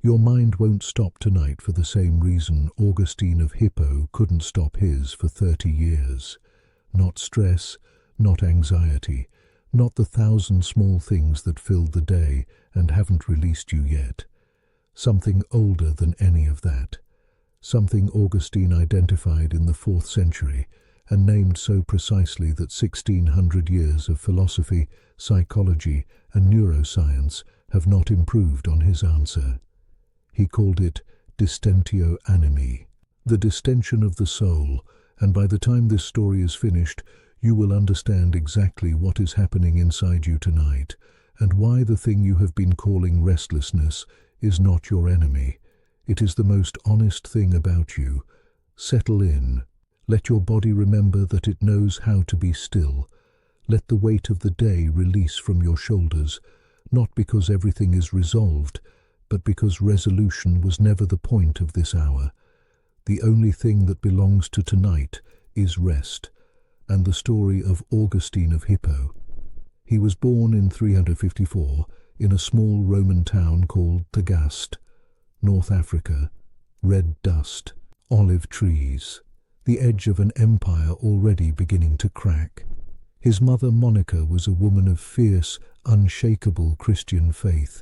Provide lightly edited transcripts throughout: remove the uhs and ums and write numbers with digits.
Your mind won't stop tonight for the same reason Augustine of Hippo couldn't stop his for 30 years. Not stress, not anxiety, not the 1,000 small things that filled the day and haven't released you yet. Something older than any of that. Something Augustine identified in the 4th century and named so precisely that 1,600 years of philosophy, psychology, and neuroscience have not improved on his answer. He called it Distentio Animi, the distension of the soul, and by the time this story is finished, you will understand exactly what is happening inside you tonight, and why the thing you have been calling restlessness is not your enemy. It is the most honest thing about you. Settle in. Let your body remember that it knows how to be still. Let the weight of the day release from your shoulders, not because everything is resolved, but because resolution was never the point of this hour. The only thing that belongs to tonight is rest, and the story of Augustine of Hippo. He was born in 354 in a small Roman town called Tagaste, North Africa. Red dust, olive trees, the edge of an empire already beginning to crack. His mother Monica was a woman of fierce, unshakable Christian faith.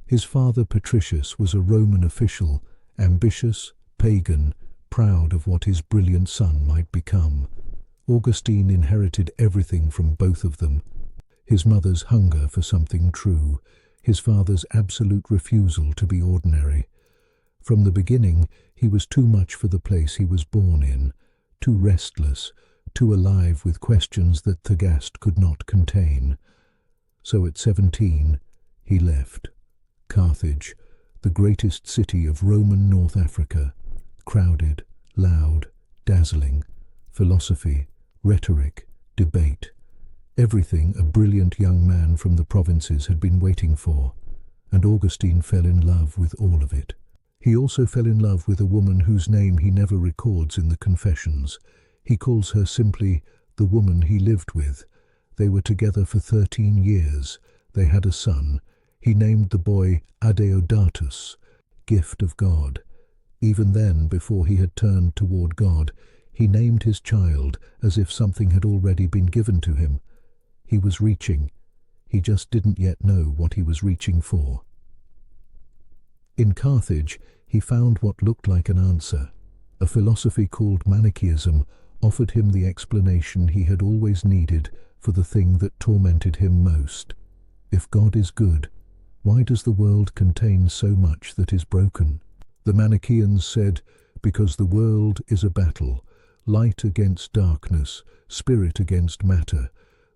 His father Patricius was a Roman official, ambitious, pagan, proud of what his brilliant son might become. Augustine inherited everything from both of them. His mother's hunger for something true, his father's absolute refusal to be ordinary. From the beginning, he was too much for the place he was born in, too restless, too alive with questions that Tagaste could not contain. So at 17, he left. Carthage, the greatest city of Roman North Africa, crowded, loud, dazzling, philosophy, rhetoric, debate, everything a brilliant young man from the provinces had been waiting for, and Augustine fell in love with all of it. He also fell in love with a woman whose name he never records in the Confessions. He calls her simply the woman he lived with. They were together for 13 years. They had a son. He named the boy Adeodatus, gift of God. Even then, before he had turned toward God, he named his child as if something had already been given to him. He was reaching. He just didn't yet know what he was reaching for. In Carthage, he found what looked like an answer. A philosophy called Manichaeism offered him the explanation he had always needed for the thing that tormented him most. If God is good, why does the world contain so much that is broken? The Manichaeans said, because the world is a battle, light against darkness, spirit against matter.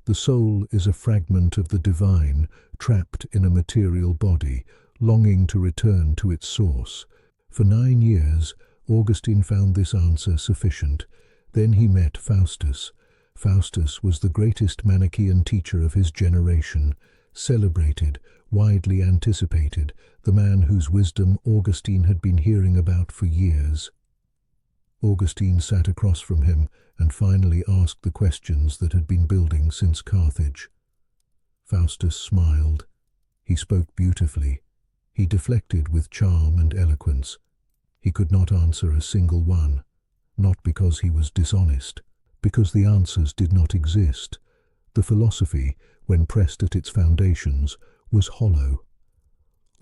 The soul is a fragment of the divine, trapped in a material body, longing to return to its source. For 9 years, Augustine found this answer sufficient. Then he met Faustus. Faustus was the greatest Manichaean teacher of his generation, celebrated, widely anticipated, the man whose wisdom Augustine had been hearing about for years. Augustine sat across from him and finally asked the questions that had been building since Carthage. Faustus smiled. He spoke beautifully. He deflected with charm and eloquence. He could not answer a single one, not because he was dishonest, because the answers did not exist. The philosophy, when pressed at its foundations, was hollow.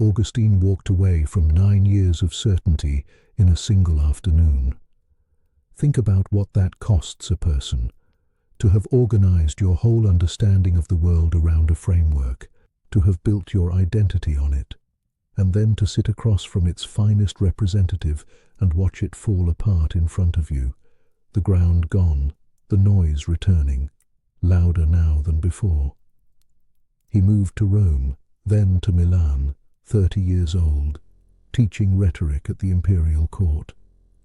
Augustine walked away from 9 years of certainty in a single afternoon. Think about what that costs a person. To have organized your whole understanding of the world around a framework, to have built your identity on it, and then to sit across from its finest representative and watch it fall apart in front of you, the ground gone, the noise returning, louder now than before. He moved to Rome, then to Milan, 30 years old, teaching rhetoric at the imperial court,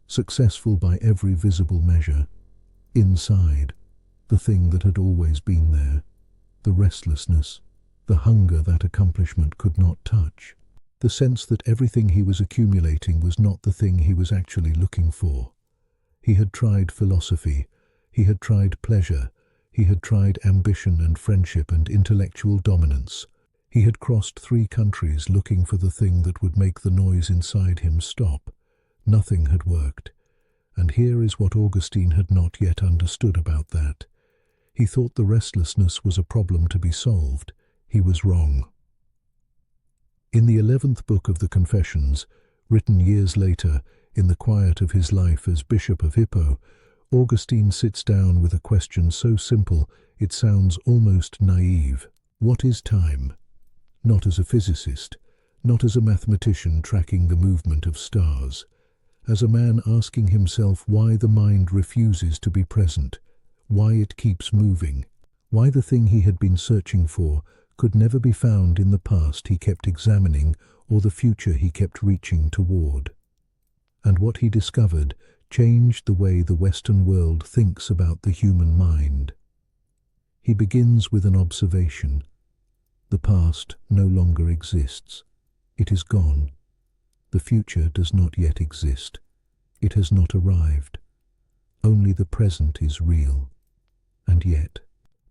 successful by every visible measure. Inside, the thing that had always been there, the restlessness, the hunger that accomplishment could not touch, the sense that everything he was accumulating was not the thing he was actually looking for. He had tried philosophy, he had tried pleasure, he had tried ambition and friendship and intellectual dominance. He had crossed 3 countries looking for the thing that would make the noise inside him stop. Nothing had worked. And here is what Augustine had not yet understood about that. He thought the restlessness was a problem to be solved. He was wrong. In the 11th book of the Confessions, written years later, in the quiet of his life as Bishop of Hippo, Augustine sits down with a question so simple it sounds almost naive. What is time? Not as a physicist, not as a mathematician tracking the movement of stars, as a man asking himself why the mind refuses to be present, why it keeps moving, why the thing he had been searching for could never be found in the past he kept examining or the future he kept reaching toward. And what he discovered changed the way the Western world thinks about the human mind. He begins with an observation. The past no longer exists. It is gone. The future does not yet exist. It has not arrived. Only the present is real. And yet,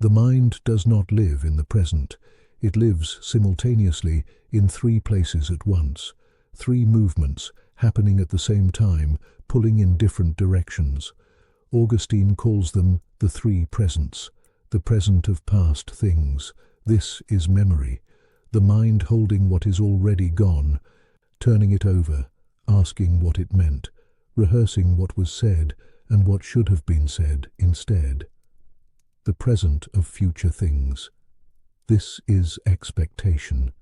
the mind does not live in the present. It lives simultaneously in 3 places at once, 3 movements happening at the same time, pulling in different directions. Augustine calls them the 3 presents, the present of past things. This is memory, the mind holding what is already gone, turning it over, asking what it meant, rehearsing what was said and what should have been said instead. The present of future things. This is expectation,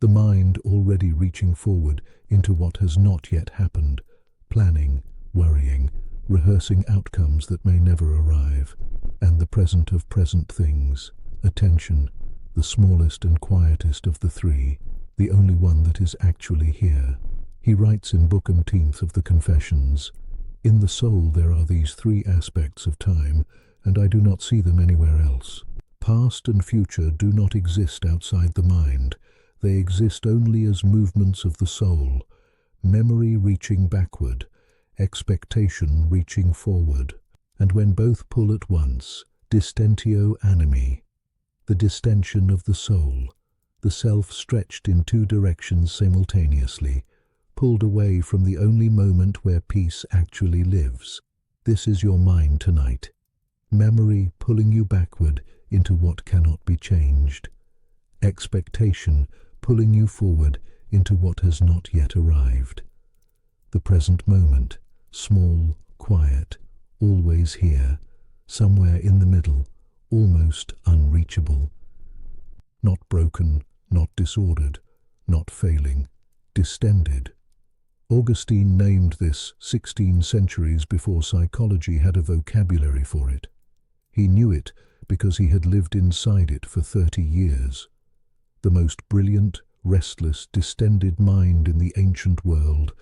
the mind already reaching forward into what has not yet happened, planning, worrying, rehearsing outcomes that may never arrive, and the present of present things, attention, the smallest and quietest of the 3, the only one that is actually here. He writes in Book 18th of the Confessions, "In the soul there are these 3 aspects of time, and I do not see them anywhere else. Past and future do not exist outside the mind. They exist only as movements of the soul, memory reaching backward, expectation reaching forward. And when both pull at once, Distentio Animi, the distension of the soul, the self stretched in 2 directions simultaneously, pulled away from the only moment where peace actually lives. This is your mind tonight. Memory pulling you backward into what cannot be changed. Expectation pulling you forward into what has not yet arrived. The present moment, small, quiet, always here, somewhere in the middle, almost unreachable. Not broken, not disordered, not failing, distended. Augustine named this 16 centuries before psychology had a vocabulary for it. He knew it because he had lived inside it for 30 years. The most brilliant, restless, distended mind in the ancient world,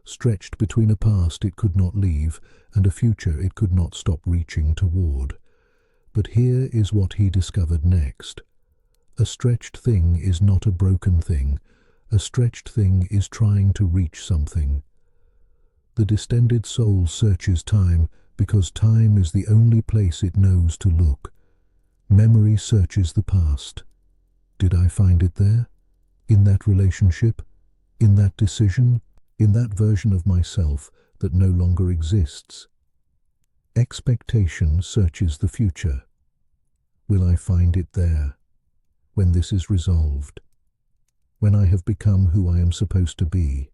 stretched between a past it could not leave and a future it could not stop reaching toward. But here is what he discovered next. A stretched thing is not a broken thing. A stretched thing is trying to reach something. The distended soul searches time because time is the only place it knows to look. Memory searches the past. Did I find it there? In that relationship? In that decision? In that version of myself that no longer exists? Expectation searches the future. Will I find it there? When this is resolved? When I have become who I am supposed to be?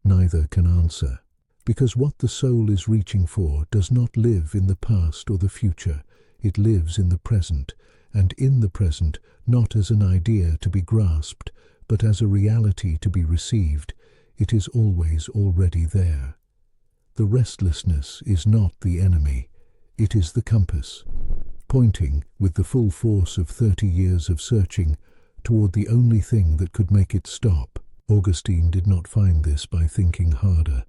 Neither can answer, because what the soul is reaching for does not live in the past or the future. It lives in the present, and in the present not as an idea to be grasped, but as a reality to be received. It is always already there. The restlessness is not the enemy. It is the compass, pointing with the full force of 30 years of searching toward the only thing that could make it stop. Augustine did not find this by thinking harder.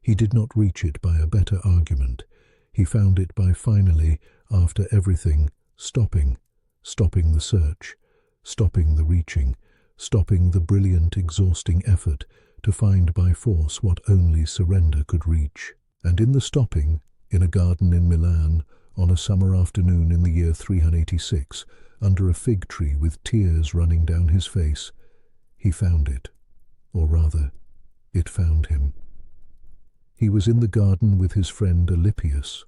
He did not reach it by a better argument. He found it by finally, after everything, stopping the search, stopping the reaching, stopping the brilliant, exhausting effort to find by force what only surrender could reach. And in the stopping, in a garden in Milan, on a summer afternoon in the year 386, under a fig tree with tears running down his face. He found it, or rather, it found him. He was in the garden with his friend Alypius.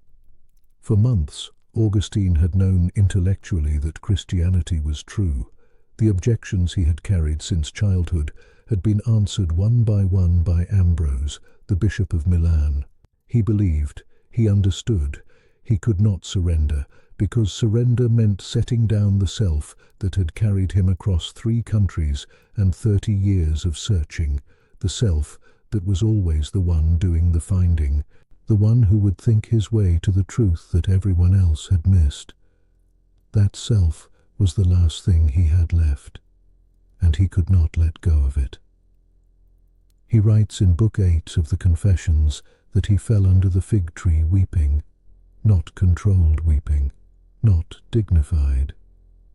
For months, Augustine had known intellectually that Christianity was true. The objections he had carried since childhood had been answered one by Ambrose, the Bishop of Milan. He believed, he understood, he could not surrender, because surrender meant setting down the self that had carried him across 3 countries and 30 years of searching, the self that was always the one doing the finding, the one who would think his way to the truth that everyone else had missed. That self was the last thing he had left, and he could not let go of it. He writes in Book 8 of the Confessions that he fell under the fig tree weeping, not controlled weeping, not dignified,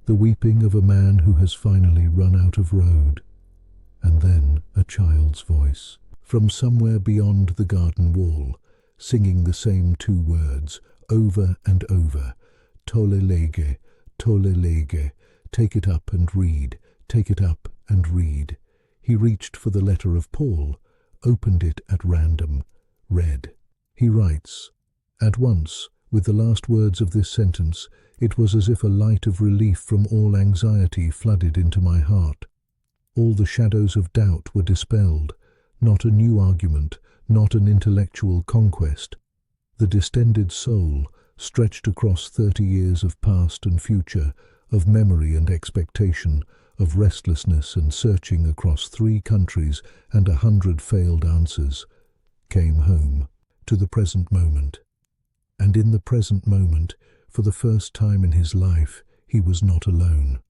the weeping of a man who has finally run out of road. And then a child's voice, from somewhere beyond the garden wall, singing the same 2 words, over and over, Tolle lege, take it up and read, take it up and read. He reached for the letter of Paul, opened it at random, read. He writes, "At once, with the last words of this sentence, it was as if a light of relief from all anxiety flooded into my heart. All the shadows of doubt were dispelled, not a new argument, not an intellectual conquest. The distended soul, stretched across 30 years of past and future, of memory and expectation, of restlessness and searching across 3 countries and 100 failed answers, came home, to the present moment. And in the present moment, for the first time in his life, he was not alone.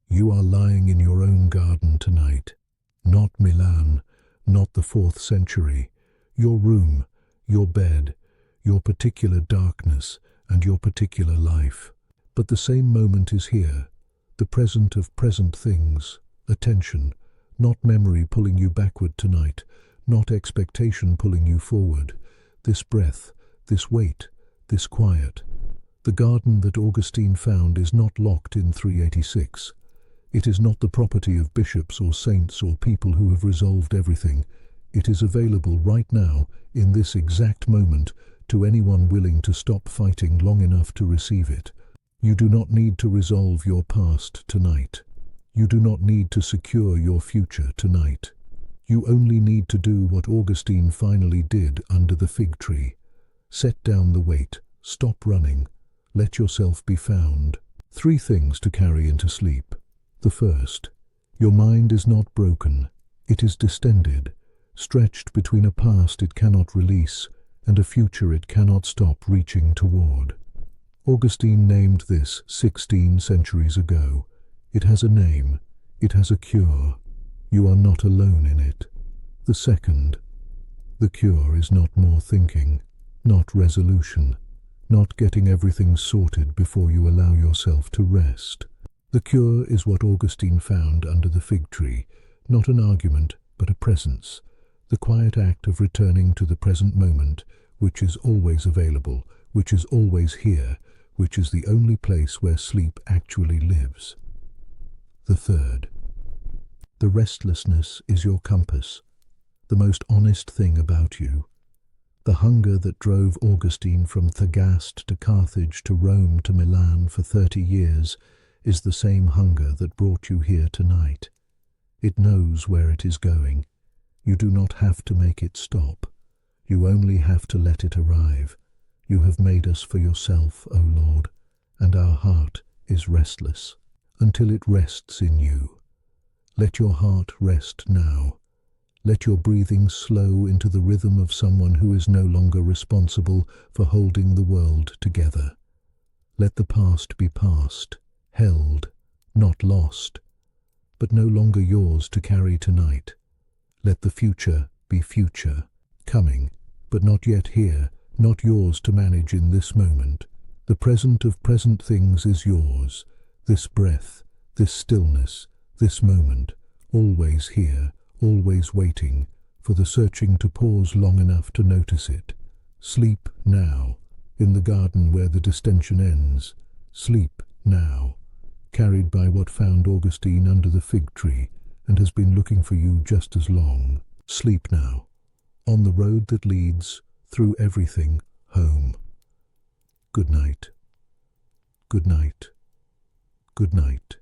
You are lying in your own garden tonight, not Milan, not the 4th century, your room, your bed, your particular darkness and your particular life. But the same moment is here, the present of present things, attention, not memory pulling you backward tonight, not expectation pulling you forward, this breath, this weight, this quiet. The garden that Augustine found is not locked in 386. It is not the property of bishops or saints or people who have resolved everything. It is available right now, in this exact moment, to anyone willing to stop fighting long enough to receive it. You do not need to resolve your past tonight. You do not need to secure your future tonight. You only need to do what Augustine finally did under the fig tree. Set down the weight, stop running, let yourself be found. 3 things to carry into sleep. The first, your mind is not broken, it is distended, stretched between a past it cannot release and a future it cannot stop reaching toward. Augustine named this 16 centuries ago. It has a name, it has a cure. You are not alone in it. The second, the cure is not more thinking, not resolution, not getting everything sorted before you allow yourself to rest. The cure is what Augustine found under the fig tree, not an argument, but a presence, the quiet act of returning to the present moment, which is always available, which is always here, which is the only place where sleep actually lives. The third, the restlessness is your compass, the most honest thing about you. The hunger that drove Augustine from Thagaste to Carthage to Rome to Milan for 30 years is the same hunger that brought you here tonight. It knows where it is going. You do not have to make it stop. You only have to let it arrive. You have made us for yourself, O Lord, and our heart is restless until it rests in you. Let your heart rest now. Let your breathing slow into the rhythm of someone who is no longer responsible for holding the world together. Let the past be past, held, not lost, but no longer yours to carry tonight. Let the future be future, coming, but not yet here, not yours to manage in this moment. The present of present things is yours, this breath, this stillness, this moment, always here, always waiting, for the searching to pause long enough to notice it. Sleep now, in the garden where the distension ends. Sleep now. carried by what found Augustine under the fig tree and has been looking for you just as long. Sleep now, on the road that leads, through everything, home. Good night. Good night. Good night.